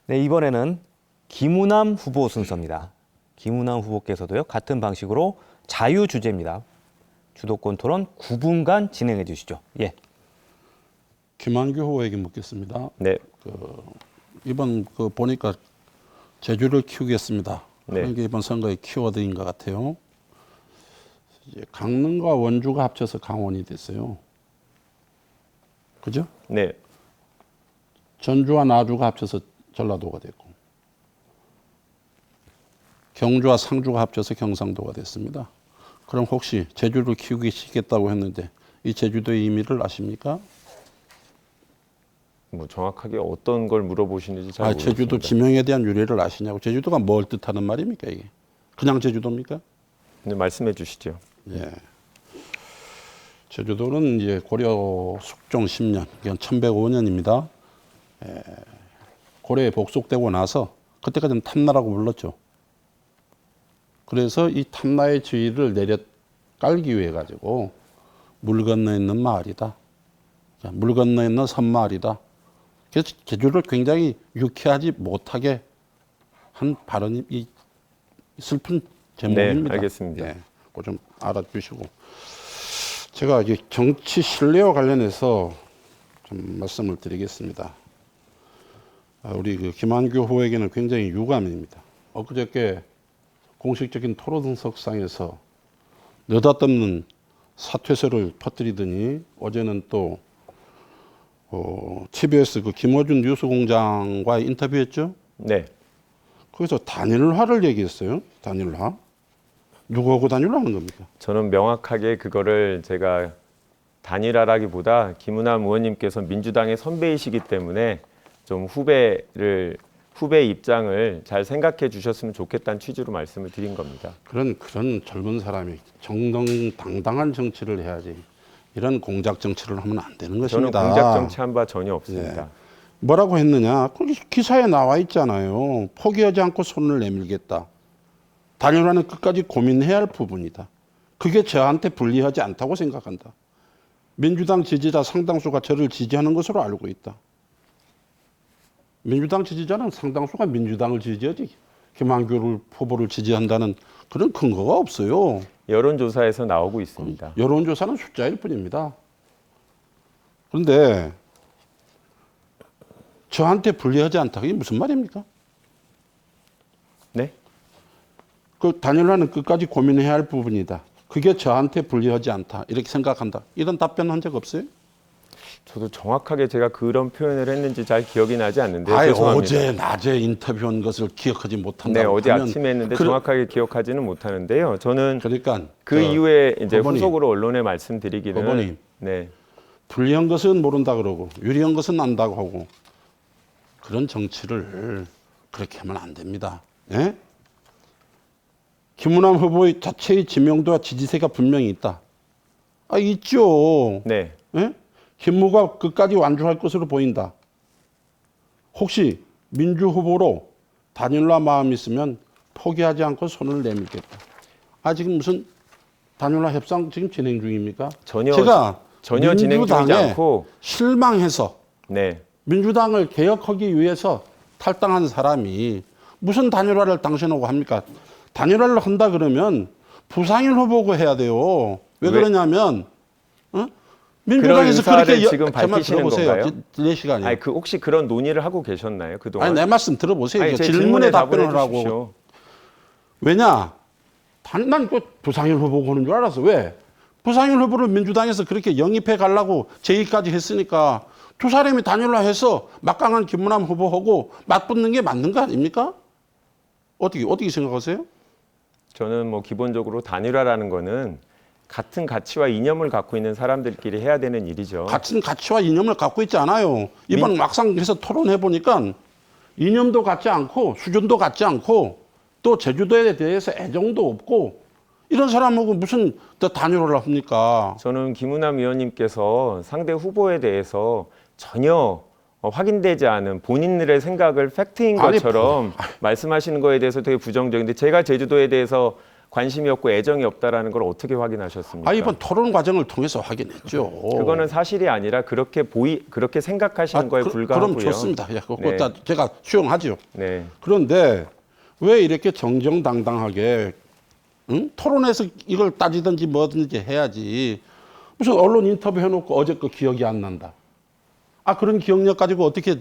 네, 이번에는 김우남 후보 순서입니다. 김우남 후보께서도요, 같은 방식으로 자유 주제입니다. 주도권 토론 9분간 진행해 주시죠. 예. 김한규 후보에게 묻겠습니다. 네. 이번 보니까 제주를 키우겠습니다. 네. 그런 게 이번 선거의 키워드인 것 같아요. 이제 강릉과 원주가 합쳐서 강원이 됐어요. 그죠? 네. 전주와 나주가 합쳐서 전라도가 됐고, 경주와 상주가 합쳐서 경상도가 됐습니다. 그럼 혹시 제주를 키우겠다고 했는데 이 제주도의 의미를 아십니까? 뭐 정확하게 어떤 걸 물어보시는지 잘 모르겠습니다. 제주도 지명에 대한 유래를 아시냐고. 제주도가 뭘 뜻하는 말입니까 이게? 그냥 제주도입니까? 네, 말씀해 주시죠. 예. 제주도는 이제 고려 숙종 10년, 그건 1105년입니다. 고려에 복속되고 나서 그때까지는 탐나라고 불렀죠. 그래서 이 탐나의 지위를 내려 깔기 위해 가지고 물 건너에 있는 마을이다. 물 건너에 있는 섬마을이다. 그래서 제주를 굉장히 유쾌하지 못하게 한 발언이 이 슬픈 제목입니다. 네, 알겠습니다. 예, 그거 좀 알아주시고, 제가 이제 정치 신뢰와 관련해서 좀 말씀을 드리겠습니다. 우리 김한규 후보에게는 굉장히 유감입니다. 엊그저께 공식적인 토론석상에서 느닷없는 사퇴서를 퍼뜨리더니 어제는 또 TBS 김어준 뉴스공장과 인터뷰했죠. 네. 거기서 단일화를 얘기했어요. 단일화. 누구하고 단일화하는 겁니까? 저는 명확하게 그거를 제가 단일화라기보다 김우남 의원님께서 민주당의 선배이시기 때문에 좀 후배 입장을 잘 생각해 주셨으면 좋겠다는 취지로 말씀을 드린 겁니다. 그런 젊은 사람이 정당당한 정치를 해야지. 이런 공작 정치를 하면 안 되는 저는 것입니다. 공작 정치한 바 전혀 없습니다. 예. 뭐라고 했느냐? 거기 기사에 나와 있잖아요. 포기하지 않고 손을 내밀겠다. 단일화는 끝까지 고민해야 할 부분이다. 그게 저한테 불리하지 않다고 생각한다. 민주당 지지자 상당수가 저를 지지하는 것으로 알고 있다. 민주당 지지자는 상당수가 민주당을 지지하지 김한규 후보를 지지한다는 그런 근거가 없어요. 여론조사에서 나오고 있습니다. 여론조사는 숫자일 뿐입니다. 그런데 저한테 불리하지 않다. 그게 무슨 말입니까? 네? 그 단일화는 끝까지 고민해야 할 부분이다. 그게 저한테 불리하지 않다. 이렇게 생각한다. 이런 답변 한 적 없어요? 저도 정확하게 제가 그런 표현을 했는지 잘 기억이 나지 않는데 아예 죄송합니다. 어제 낮에 인터뷰한 것을 기억하지 못한다. 네, 어제 아침에 했는데 정확하게 기억하지는 못하는데요. 저는 그러니까 그 이후에 이제 후보님, 후속으로 언론에 말씀드리기는 후보님. 네. 불리한 것은 모른다 그러고 유리한 것은 안다고 하고 그런 정치를 그렇게 하면 안 됩니다. 예? 김우남 후보의 자체의 지명도와 지지세가 분명히 있다. 있죠. 네. 예? 김무가 끝까지 완주할 것으로 보인다. 혹시 민주 후보로 단일화 마음이 있으면 포기하지 않고 손을 내밀겠다. 지금 무슨 단일화 협상 지금 진행 중입니까? 전혀 진행 중이지 민주당에 않고 실망해서 네. 민주당을 개혁하기 위해서 탈당한 사람이 무슨 단일화를 당신하고 합니까? 단일화를 한다 그러면 부상일 후보고 해야 돼요. 왜 그러냐면 민주당에서 그렇게 지금 밝히시는 건가요? 내 시간이에요. 혹시 그런 논의를 하고 계셨나요? 그동안? 내 말씀 들어보세요. 제 질문에 답변을 하라고. 해주십시오. 왜냐? 난 그 부상일 후보고 하는 줄 알았어. 왜? 부상일 후보를 민주당에서 그렇게 영입해 가려고 제의까지 했으니까 두 사람이 단일화해서 막강한 김무남 후보하고 맞붙는 게 맞는 거 아닙니까? 어떻게 생각하세요? 저는 뭐 기본적으로 단일화라는 거는 같은 가치와 이념을 갖고 있는 사람들끼리 해야 되는 일이죠. 같은 가치와 이념을 갖고 있지 않아요. 이번 막상 해서 토론해 보니까 이념도 같지 않고 수준도 같지 않고 또 제주도에 대해서 애정도 없고 이런 사람하고 무슨 단일화를 합니까? 저는 김우남 의원님께서 상대 후보에 대해서 전혀 확인되지 않은 본인들의 생각을 팩트인 것처럼 말씀하시는 거에 대해서 되게 부정적인데 제가 제주도에 대해서 관심이 없고 애정이 없다라는 걸 어떻게 확인하셨습니까? 이번 토론 과정을 통해서 확인했죠. 그거는 사실이 아니라 그렇게 생각하시는 거에 불과하고요. 그럼 좋습니다. 예, 그거 네. 제가 수용하죠. 네. 그런데 왜 이렇게 정정당당하게 토론에서 이걸 따지든지 뭐든지 해야지. 무슨 언론 인터뷰 해놓고 어제 거 기억이 안 난다. 그런 기억력 가지고 어떻게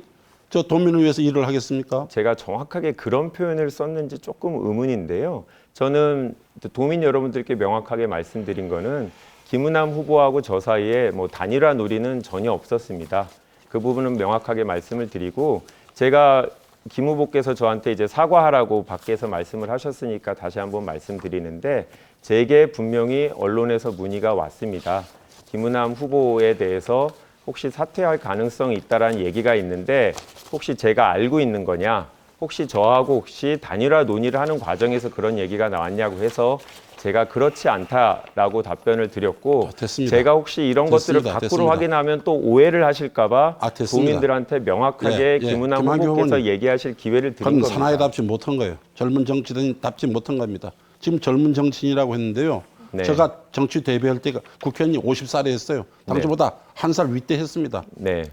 저 도민을 위해서 일을 하겠습니까? 제가 정확하게 그런 표현을 썼는지 조금 의문인데요. 저는 도민 여러분들께 명확하게 말씀드린 거는 김은남 후보하고 저 사이에 뭐 단일화 논의는 전혀 없었습니다. 그 부분은 명확하게 말씀을 드리고, 제가 김 후보께서 저한테 이제 사과하라고 밖에서 말씀을 하셨으니까 다시 한번 말씀드리는데, 제게 분명히 언론에서 문의가 왔습니다. 김은남 후보에 대해서 혹시 사퇴할 가능성이 있다라는 얘기가 있는데 혹시 제가 알고 있는 거냐? 혹시 저하고 혹시 단일화 논의를 하는 과정에서 그런 얘기가 나왔냐고 해서 제가 그렇지 않다라고 답변을 드렸고, 됐습니다. 제가 혹시 이런 것들을 됐습니다. 밖으로 됐습니다. 확인하면 또 오해를 하실까 봐 됐습니다. 도민들한테 명확하게 김은남 김한규 후보께서 의원님, 얘기하실 기회를 드린 그건 겁니다. 사나이답지 못한 거예요. 젊은 정치인답지 못한 겁니다. 지금 젊은 정치인이라고 했는데요. 네. 제가 정치 대비할 때가 국회의원이 50살에 했어요. 당시보다 한 살 윗대 했습니다. 네.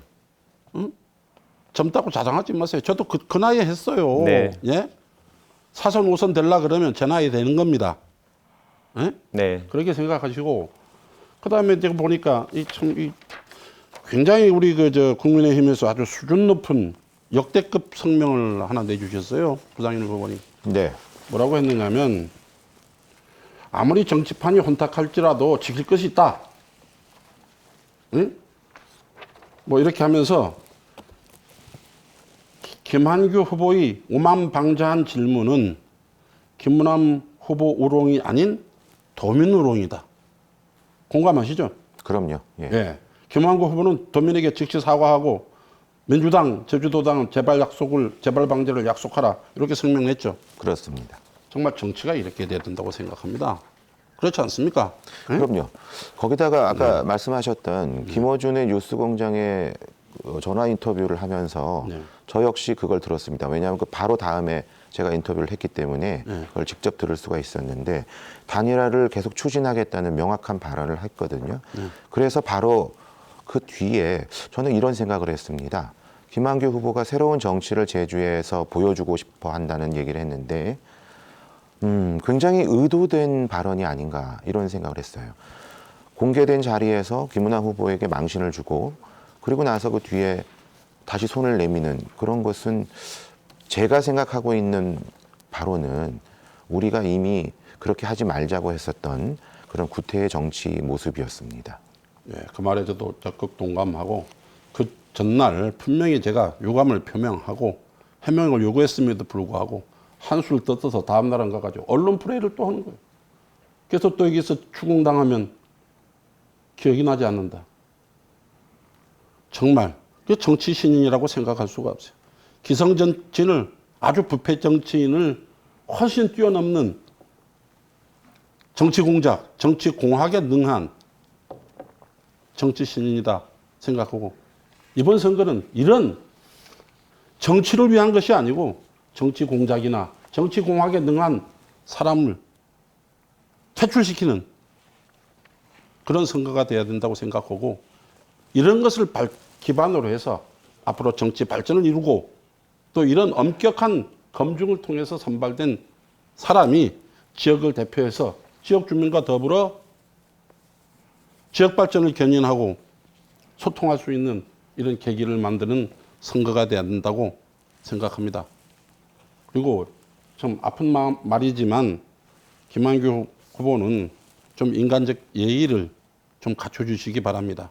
젊다고 자랑하지 마세요. 저도 그 나이에 했어요. 네. 예? 사선 5선 되려 그러면 제 나이 되는 겁니다. 예? 네. 그렇게 생각하시고, 그다음에 제가 보니까 굉장히 우리 국민의힘에서 아주 수준 높은 역대급 성명을 하나 내주셨어요. 부상인 후보님. 네. 뭐라고 했느냐면, 아무리 정치판이 혼탁할지라도 지킬 것이 있다. 응? 뭐 이렇게 하면서 김한규 후보의 오만방자한 질문은 김문남 후보 우롱이 아닌 도민 우롱이다. 공감하시죠? 그럼요. 예. 예. 김한규 후보는 도민에게 즉시 사과하고 민주당, 제주도당 재발 방지를 약속하라. 이렇게 성명했죠. 그렇습니다. 정말 정치가 이렇게 돼야 된다고 생각합니다. 그렇지 않습니까? 예? 그럼요. 거기다가 아까 말씀하셨던 김어준의 뉴스공장에 전화 인터뷰를 하면서 네. 저 역시 그걸 들었습니다. 왜냐하면 그 바로 다음에 제가 인터뷰를 했기 때문에 그걸 직접 들을 수가 있었는데, 단일화를 계속 추진하겠다는 명확한 발언을 했거든요. 그래서 바로 그 뒤에 저는 이런 생각을 했습니다. 김한규 후보가 새로운 정치를 제주에서 보여주고 싶어 한다는 얘기를 했는데, 굉장히 의도된 발언이 아닌가 이런 생각을 했어요. 공개된 자리에서 김은남 후보에게 망신을 주고, 그리고 나서 그 뒤에 다시 손을 내미는 그런 것은, 제가 생각하고 있는 바로는 우리가 이미 그렇게 하지 말자고 했었던 그런 구태의 정치 모습이었습니다. 예, 그 말에 저도 적극 동감하고, 그 전날 분명히 제가 유감을 표명하고 해명을 요구했음에도 불구하고 한술 떠서 다음 날 안 가가지고 언론 플레이를 또 하는 거예요. 그래서 또 여기서 추궁당하면 기억이 나지 않는다. 정말 그 정치 신인이라고 생각할 수가 없어요. 기성 정치인을, 아주 부패 정치인을 훨씬 뛰어넘는 정치 공작, 정치 공학에 능한 정치 신인이다 생각하고, 이번 선거는 이런 정치를 위한 것이 아니고 정치 공작이나 정치 공학에 능한 사람을 퇴출시키는 그런 선거가 돼야 된다고 생각하고, 이런 것을 기반으로 해서 앞으로 정치 발전을 이루고, 또 이런 엄격한 검증을 통해서 선발된 사람이 지역을 대표해서 지역 주민과 더불어 지역 발전을 견인하고 소통할 수 있는 이런 계기를 만드는 선거가 돼야 된다고 생각합니다. 그리고 좀 아픈 말이지만 김한규 후보는 좀 인간적 예의를 좀 갖춰주시기 바랍니다.